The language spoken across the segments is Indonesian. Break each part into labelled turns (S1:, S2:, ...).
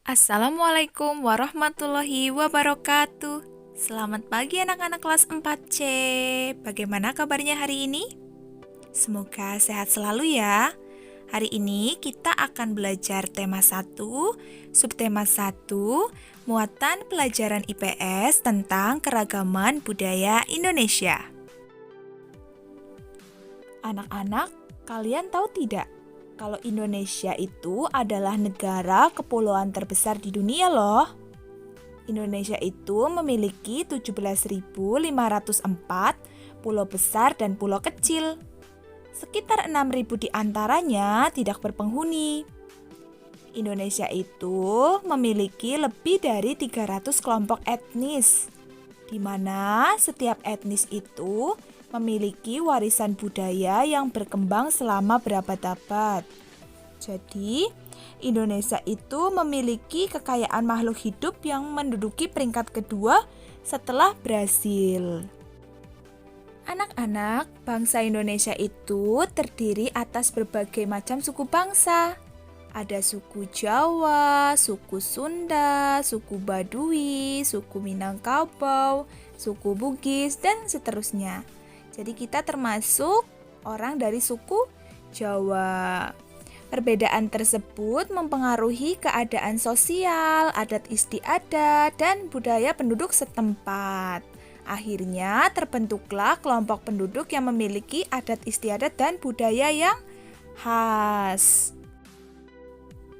S1: Assalamualaikum warahmatullahi wabarakatuh. Selamat pagi anak-anak kelas 4C. Bagaimana kabarnya hari ini? Semoga sehat selalu ya. Hari ini kita akan belajar tema 1, subtema 1, muatan pelajaran IPS tentang keragaman budaya Indonesia. Anak-anak, kalian tahu tidak? Kalau Indonesia itu adalah negara kepulauan terbesar di dunia loh. Indonesia itu memiliki 17.504 pulau besar dan pulau kecil. Sekitar 6.000 diantaranya tidak berpenghuni. Indonesia itu memiliki lebih dari 300 kelompok etnis, di mana setiap etnis itu memiliki warisan budaya yang berkembang selama berabad-abad. Jadi, Indonesia itu memiliki kekayaan makhluk hidup yang menduduki peringkat kedua setelah Brasil. Anak-anak, bangsa Indonesia itu terdiri atas berbagai macam suku bangsa. Ada suku Jawa, suku Sunda, suku Baduy, suku Minangkabau, suku Bugis, dan seterusnya. Jadi kita termasuk orang dari suku Jawa. Perbedaan tersebut mempengaruhi keadaan sosial, adat istiadat, dan budaya penduduk setempat. Akhirnya terbentuklah kelompok penduduk yang memiliki adat istiadat dan budaya yang khas.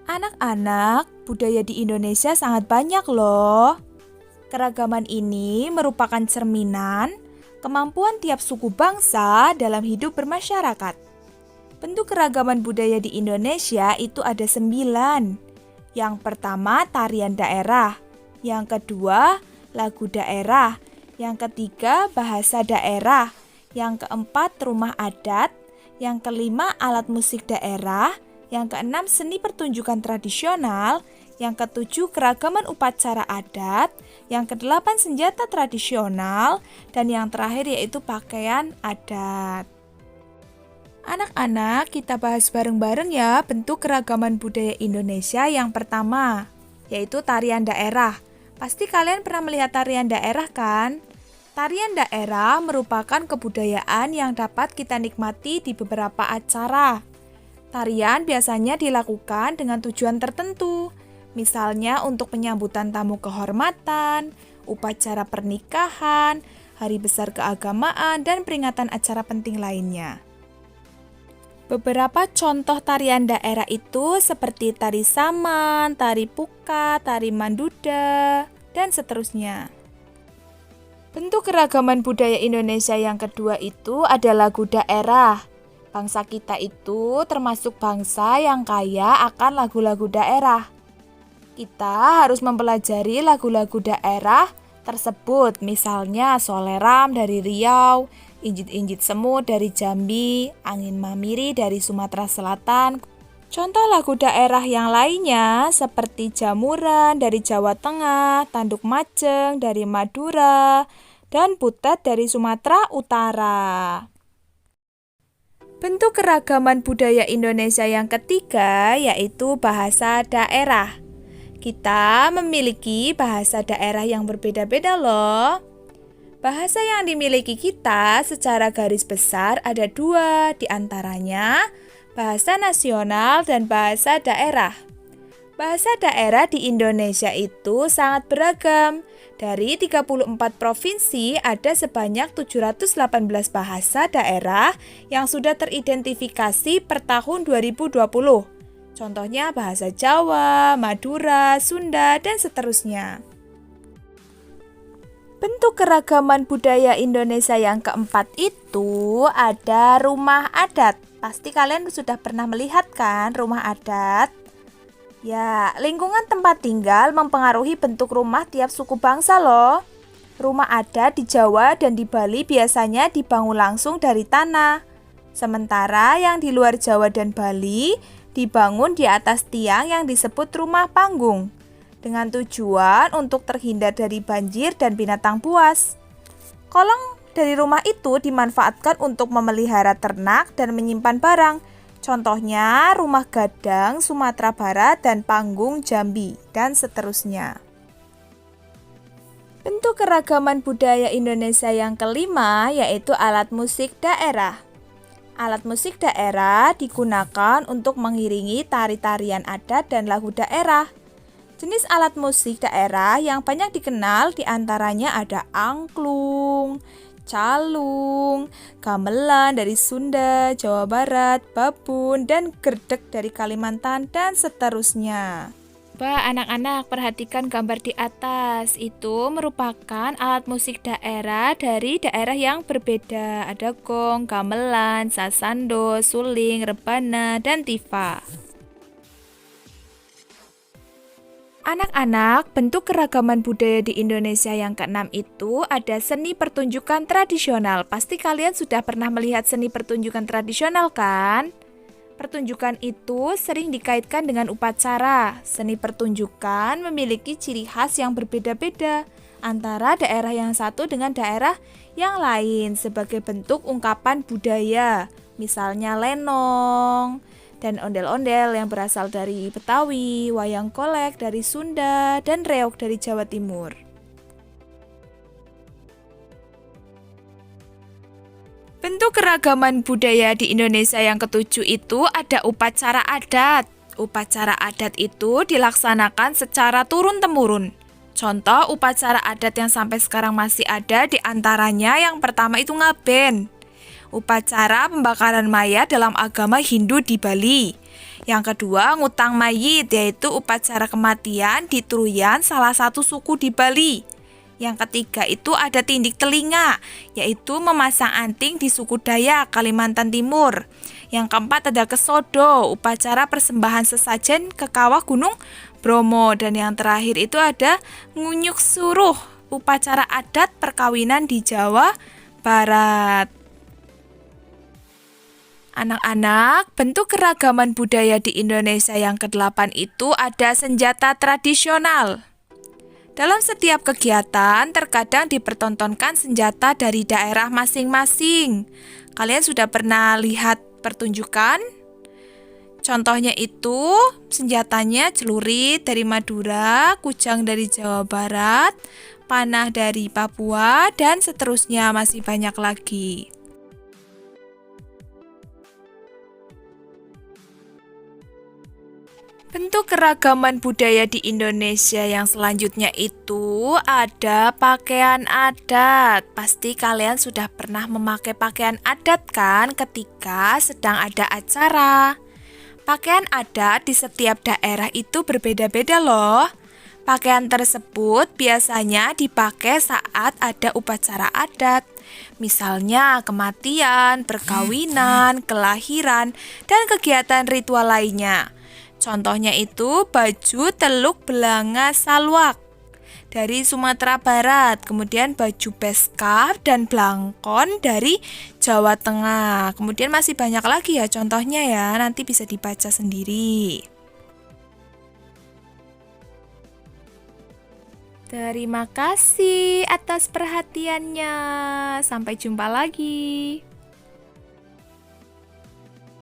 S1: Anak-anak, budaya di Indonesia sangat banyak loh. Keragaman ini merupakan cerminan kemampuan tiap suku bangsa dalam hidup bermasyarakat. Bentuk keragaman budaya di Indonesia itu ada 9. Yang pertama tarian daerah, yang kedua lagu daerah, yang ketiga bahasa daerah, yang keempat rumah adat, yang kelima alat musik daerah, yang keenam seni pertunjukan tradisional, yang ketujuh keragaman upacara adat, yang kedelapan senjata tradisional, dan yang terakhir yaitu pakaian adat. Anak-anak, kita bahas bareng-bareng ya bentuk keragaman budaya Indonesia yang pertama, yaitu tarian daerah. Pasti kalian pernah melihat tarian daerah kan? Tarian daerah merupakan kebudayaan yang dapat kita nikmati di beberapa acara. Tarian biasanya dilakukan dengan tujuan tertentu, misalnya untuk penyambutan tamu kehormatan, upacara pernikahan, hari besar keagamaan, dan peringatan acara penting lainnya. Beberapa contoh tarian daerah itu seperti tari saman, tari pukat, tari manduda, dan seterusnya. Bentuk keragaman budaya Indonesia yang kedua itu ada lagu daerah. Bangsa kita itu termasuk bangsa yang kaya akan lagu-lagu daerah. Kita harus mempelajari lagu-lagu daerah tersebut, misalnya Soleram dari Riau, Injit-injit semut dari Jambi, Angin Mamiri dari Sumatera Selatan. Contoh lagu daerah yang lainnya seperti Jamuran dari Jawa Tengah, Tanduk Majeng dari Madura, dan Butet dari Sumatera Utara. Bentuk keragaman budaya Indonesia yang ketiga yaitu bahasa daerah. Kita memiliki bahasa daerah yang berbeda-beda loh. Bahasa yang dimiliki kita secara garis besar ada 2, diantaranya bahasa nasional dan bahasa daerah. Bahasa daerah di Indonesia itu sangat beragam. Dari 34 provinsi ada sebanyak 718 bahasa daerah yang sudah teridentifikasi per tahun 2020. Contohnya bahasa Jawa, Madura, Sunda, dan seterusnya. Bentuk keragaman budaya Indonesia yang keempat itu ada rumah adat. Pasti kalian sudah pernah melihat kan rumah adat? Ya, lingkungan tempat tinggal mempengaruhi bentuk rumah tiap suku bangsa loh. Rumah adat di Jawa dan di Bali biasanya dibangun langsung dari tanah. Sementara yang di luar Jawa dan Bali dibangun di atas tiang yang disebut rumah panggung, dengan tujuan untuk terhindar dari banjir dan binatang buas. Kolong dari rumah itu dimanfaatkan untuk memelihara ternak dan menyimpan barang. Contohnya rumah gadang Sumatera Barat dan panggung Jambi, dan seterusnya. Bentuk keragaman budaya Indonesia yang kelima yaitu alat musik daerah. Alat musik daerah digunakan untuk mengiringi tari-tarian adat dan lagu daerah. Jenis alat musik daerah yang banyak dikenal diantaranya ada angklung, calung, gamelan dari Sunda, Jawa Barat, babun, dan gerdek dari Kalimantan, dan seterusnya. Coba anak-anak perhatikan gambar di atas, itu merupakan alat musik daerah dari daerah yang berbeda. Ada gong, gamelan, sasando, suling, rebana, dan tifa. Anak-anak, bentuk keragaman budaya di Indonesia yang keenam itu ada seni pertunjukan tradisional. Pasti kalian sudah pernah melihat seni pertunjukan tradisional kan? Pertunjukan itu sering dikaitkan dengan upacara. Seni pertunjukan memiliki ciri khas yang berbeda-beda antara daerah yang satu dengan daerah yang lain sebagai bentuk ungkapan budaya. Misalnya lenong dan ondel-ondel yang berasal dari Betawi, wayang golek dari Sunda, dan reog dari Jawa Timur. Bentuk keragaman budaya di Indonesia yang ketujuh itu ada upacara adat. Upacara adat itu dilaksanakan secara turun-temurun. Contoh upacara adat yang sampai sekarang masih ada diantaranya yang pertama itu ngaben. Upacara pembakaran mayat dalam agama Hindu di Bali. Yang kedua ngutang mayit, yaitu upacara kematian di Truyan, salah satu suku di Bali. Yang ketiga itu ada tindik telinga, yaitu memasang anting di suku Dayak, Kalimantan Timur. Yang keempat ada kesodo, upacara persembahan sesajen ke kawah Gunung Bromo. Dan yang terakhir itu ada ngunyuk suruh, upacara adat perkawinan di Jawa Barat. Anak-anak, bentuk keragaman budaya di Indonesia yang ke-8 itu ada senjata tradisional. Dalam setiap kegiatan, terkadang dipertontonkan senjata dari daerah masing-masing. Kalian sudah pernah lihat pertunjukan? Contohnya itu, senjatanya celurit dari Madura, kujang dari Jawa Barat, panah dari Papua, dan seterusnya masih banyak lagi. Bentuk keragaman budaya di Indonesia yang selanjutnya itu ada pakaian adat. Pasti kalian sudah pernah memakai pakaian adat kan ketika sedang ada acara. Pakaian adat di setiap daerah itu berbeda-beda loh. Pakaian tersebut biasanya dipakai saat ada upacara adat. Misalnya kematian, perkawinan, kelahiran, dan kegiatan ritual lainnya. Contohnya itu baju teluk belanga salwak dari Sumatera Barat, kemudian baju beskap dan blangkon dari Jawa Tengah. Kemudian masih banyak lagi ya contohnya ya, nanti bisa dibaca sendiri. Terima kasih atas perhatiannya. Sampai jumpa lagi.